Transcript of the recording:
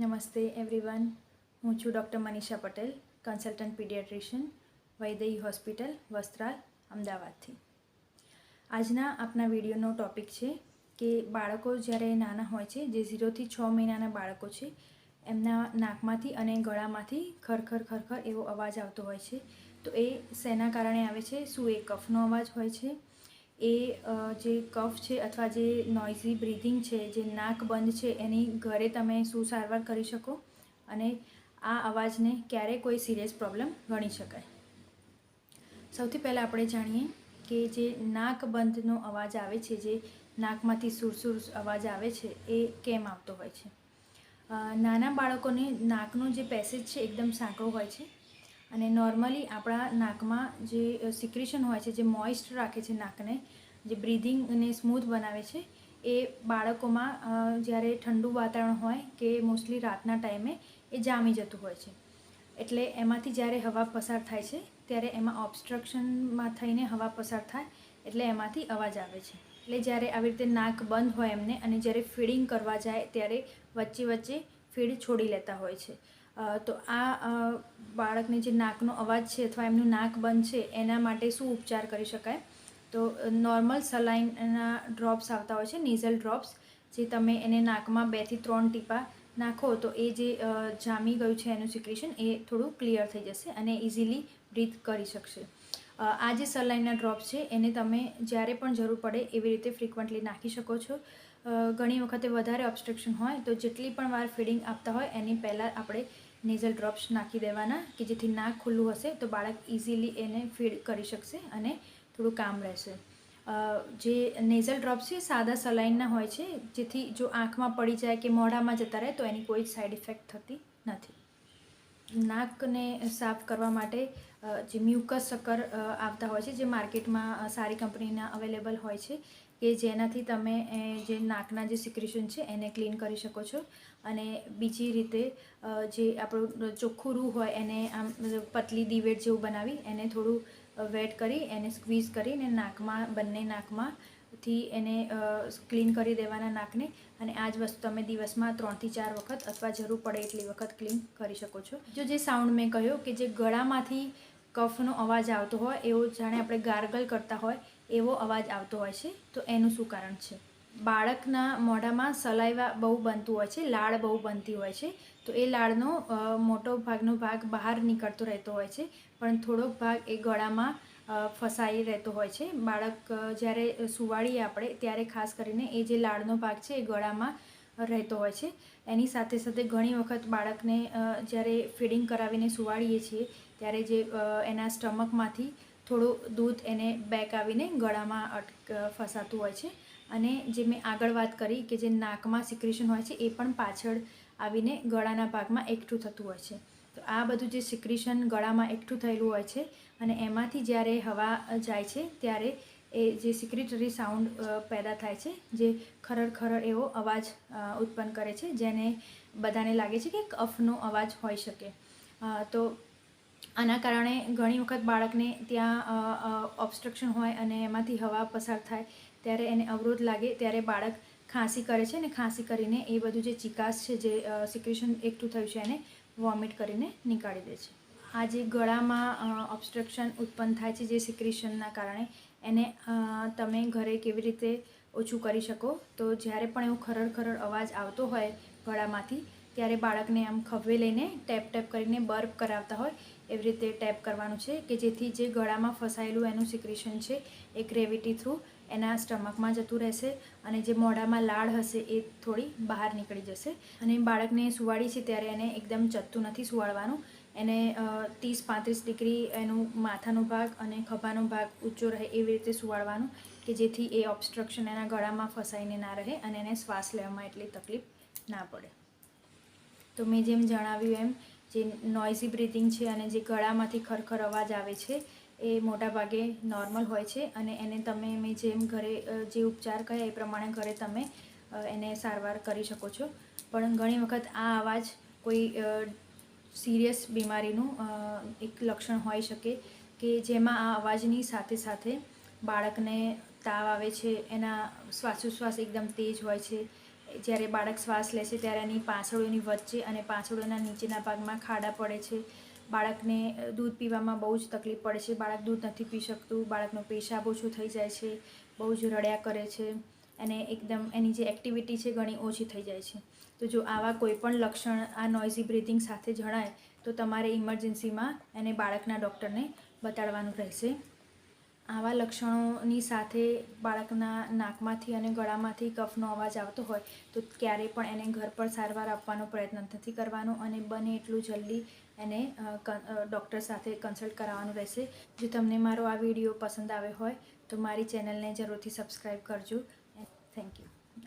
નમસ્તે એવરીવન, હું છું doctor Manisha Patel, consultant paediatrician, Vaidehi hospital, Vastral, અમદાવાદથી. આજના આપણા વિડીયોનો ટૉપિક છે કે બાળકો જ્યારે નાના હોય છે, જે 0 થી 6 મહિનાના બાળકો છે, એમના નાકમાંથી અને ગળામાંથી ખરખર ખરખર એવો અવાજ આવતો હોય છે. તો એ શેના કારણે આવે છે? શું એ કફનો અવાજ હોય છે? એ જે કફ છે અથવા જે નોઇઝી બ્રીથિંગ છે, જે નાક બંધ છે, એની ઘરે તમે શું સારવાર કરી શકો અને આ અવાજને ક્યારે કોઈ સિરિયસ પ્રોબ્લેમ ગણી શકાય? સૌથી પહેલાં આપણે જાણીએ કે જે નાક બંધનો અવાજ આવે છે, જે નાકમાંથી સુરસુર અવાજ આવે છે, એ કેમ આવતો હોય છે? નાના બાળકોને નાકનો જે પેસેજ છે એકદમ સાંકડો હોય છે અને નોર્મલી આપણા નાકમાં જે સિક્રેશન હોય છે, જે મોઇસ્ટ રાખે છે નાકને, જે બ્રીધિંગને સ્મૂથ બનાવે છે, એ બાળકોમાં જ્યારે ઠંડુ વાતાવરણ હોય કે મોસ્ટલી રાતના ટાઈમે એ જામી જતું હોય છે. એટલે એમાંથી જ્યારે હવા પસાર થાય છે ત્યારે એમાં ઓબ્સ્ટ્રક્શનમાં થઈને હવા પસાર થાય એટલે એમાંથી અવાજ આવે છે. એટલે જ્યારે આવી રીતે નાક બંધ હોય એમને અને જ્યારે ફીડિંગ કરવા જાય ત્યારે વચ્ચે વચ્ચે ફીડ છોડી લેતા હોય છે. તો આ બાળકને જે નાકનો અવાજ છે અથવા એમનું નાક બંધ છે એના માટે શું ઉપચાર કરી શકાય? તો નોર્મલ સલાઇનના ડ્રોપ્સ આવતા હોય છે, નીઝલ ડ્રોપ્સ, જે તમે એને નાકમાં 2 થી 3 ટીપા નાખો તો એ જે જામી ગયું છે એનું સિક્રેશન એ થોડું ક્લિયર થઈ જશે અને ઇઝીલી બ્રીથ કરી શકશે. આ જે સલાઇનના ડ્રોપ્સ છે એને તમે જ્યારે પણ જરૂર પડે એવી રીતે ફ્રિકવન્ટલી નાખી શકો છો. ઘણી વખતે વધારે ઓબ્સ્ટ્રક્શન હોય તો જેટલી પણ વાર ફીડિંગ આપતા હોય એની પહેલાં આપણે નેઝલ ડ્રોપ્સ નાખી દેવાના, કે જેથી નાક ખુલ્લું હશે તો બાળક ઇઝીલી એને ફીડ કરી શકશે અને થોડું કામ રહેશે. જે નેઝલ ડ્રોપ્સ છે સાદા સલાઇનના હોય છે, જેથી જો આંખમાં પડી જાય કે મોઢામાં જતા રહે તો એની કોઈ સાઈડ ઇફેક્ટ થતી નથી. નાકને સાફ કરવા માટે જે મ્યુકસ શક્કર આવતા હોય છે, જે માર્કેટમાં સારી કંપનીના અવેલેબલ હોય છે, કે જેનાથી તમે જે નાકના જે સિક્રેશન છે એને ક્લીન કરી શકો છો. અને બીજી રીતે જે આપણું ચોખ્ખું રૂ હોય એને આમ પતલી દિવેટ જેવું બનાવી એને થોડું વેટ કરી એને સ્ક્વીઝ કરીને નાકમાં, બંને નાકમાંથી એને ક્લીન કરી દેવાના નાકને. અને આ જ વસ્તુ તમે દિવસમાં 3 થી 4 વખત અથવા જરૂર પડે એટલી વખત ક્લીન કરી શકો છો. જો જે સાઉન્ડ મેં કહ્યો કે જે ગળામાંથી કફનો અવાજ આવતો હોય, એવો જાણે આપણે ગાર્ગલ કરતા હોય એવો અવાજ આવતો હોય છે, તો એનું શું કારણ છે? બાળકના મોઢામાં સલાઈવા બહુ બનતું હોય છે, લાળ બહુ બનતી હોય છે. તો એ લાળનો મોટો ભાગનો ભાગ બહાર નીકળતો રહેતો હોય છે, પણ થોડોક ભાગ એ ગળામાં ફસાઈ રહેતો હોય છે. બાળક જ્યારે સુવાડીએ આપણે ત્યારે ખાસ કરીને એ જે લાળનો ભાગ છે એ ગળામાં રહેતો હોય છે. એની સાથે સાથે ઘણી વખત બાળકને જ્યારે ફીડિંગ કરાવીને સુવાડીએ છીએ ત્યારે જે એના સ્ટમકમાંથી થોડું દૂધ એને બેક આવીને ગળામાં ફસાતું હોય છે. અને જે મેં આગળ વાત કરી કે જે નાકમાં સિક્રેશન હોય છે એ પણ પાછળ આવીને ગળાના ભાગમાં એકઠું થતું હોય છે. તો આ બધું જે સિક્રેશન ગળામાં એકઠું થયેલું હોય છે અને એમાંથી જ્યારે હવા જાય છે ત્યારે એ જે સિક્રેટરી સાઉન્ડ પેદા થાય છે, જે ખરડ ખરડ એવો અવાજ ઉત્પન્ન કરે છે, જેને બધાને લાગે છે કે કફનો અવાજ હોઈ શકે. તો આના કારણે ઘણી વખત બાળકને ત્યાં ઓબ્સ્ટ્રક્શન હોય અને એમાંથી હવા પસાર થાય ત્યારે એને અવરોધ લાગે ત્યારે બાળક ખાંસી કરે છે, અને ખાંસી કરીને એ બધું જે ચિકાસ છે, જે સિક્રેશન એકઠું થયું છે, એને વોમિટ કરીને નીકાળી દે છે. આ જે ગળામાં ઓબ્સ્ટ્રક્શન ઉત્પન્ન થાય છે જે સિક્રેશનના કારણે, એને તમે ઘરે કેવી રીતે ઓછું કરી શકો? તો જ્યારે પણ એવું ખરડ ખરડ અવાજ આવતો હોય ગળામાંથી ત્યારે બાળકને આમ ખભે લઈને ટેપ ટેપ કરીને બર્પ કરાવતા હોય એવી રીતે ટેપ કરવાનું છે, કે જેથી જે ગળામાં ફસાયેલું એનું સિક્રેશન છે એ ગ્રેવિટી થ્રુ એના સ્ટમકમાં જતું રહેશે અને જે મોઢામાં લાળ હશે એ થોડી બહાર નીકળી જશે. અને બાળકને સુવાડી છે ત્યારે એને એકદમ ચત્તું નથી સુવાડવાનું. એને 30-35 ડિગ્રી એનું માથાનો ભાગ અને ખભાનો ભાગ ઊંચો રહે એવી રીતે સુવાડવાનું, કે જેથી એ ઓબ્સ્ટ્રક્શન એના ગળામાં ફસાઈને ના રહે અને એને શ્વાસ લેવામાં એટલી તકલીફ ના પડે. તો મેં જેમ જણાવ્યું એમ જે નોઇઝી બ્રીથિંગ છે અને જે ગળામાંથી ખરખર અવાજ આવે છે એ મોટાભાગે નોર્મલ હોય છે અને એને તમે મેં જેમ ઘરે જે ઉપચાર કહ્યા એ પ્રમાણે ઘરે તમે એને સારવાર કરી શકો છો. પણ ઘણી વખત આ અવાજ કોઈ સિરિયસ બીમારીનું એક લક્ષણ હોઈ શકે, કે જેમાં આ અવાજની સાથે સાથે બાળકને તાવ આવે છે, એના શ્વાસોશ્વાસ એકદમ તેજ હોય છે, જ્યારે બાળક શ્વાસ લે છે ત્યારે એની પાંસળીઓની વચ્ચે અને પાંસળીઓના નીચેના ભાગમાં ખાડા પડે છે. બાળકને દૂધ પીવામાં બહુ જ તકલીફ પડે છે. બાળક દૂધ નથી પી શકતું. બાળકનો પેશાબ ઓછો થઈ જાય છે. બહુ જ રડ્યા કરે છે અને એકદમ એની જે એક્ટિવિટી છે ઘણી ઓછી થઈ જાય છે. તો જો આવા કોઈ પણ લક્ષણ આ નોઇઝી બ્રીથિંગ સાથે જણાય તો તમારે ઇમરજન્સીમાં એને બાળકના ડૉક્ટરને બતાડવાનું રહેશે. આવા લક્ષણોની સાથે બાળકના નાકમાંથી અને ગળામાંથી કફનો અવાજ આવતો હોય તો ક્યારેય પણ એને ઘર પર સારવાર આપવાનો પ્રયત્ન નથી કરવાનો અને બને એટલું જલ્દી એને ડૉક્ટર સાથે કન્સલ્ટ કરાવવાનું રહેશે. જો તમને મારો આ વિડીયો પસંદ આવ્યો હોય તો મારી ચેનલને જરૂરથી સબસ્ક્રાઈબ કરજો. Thank you.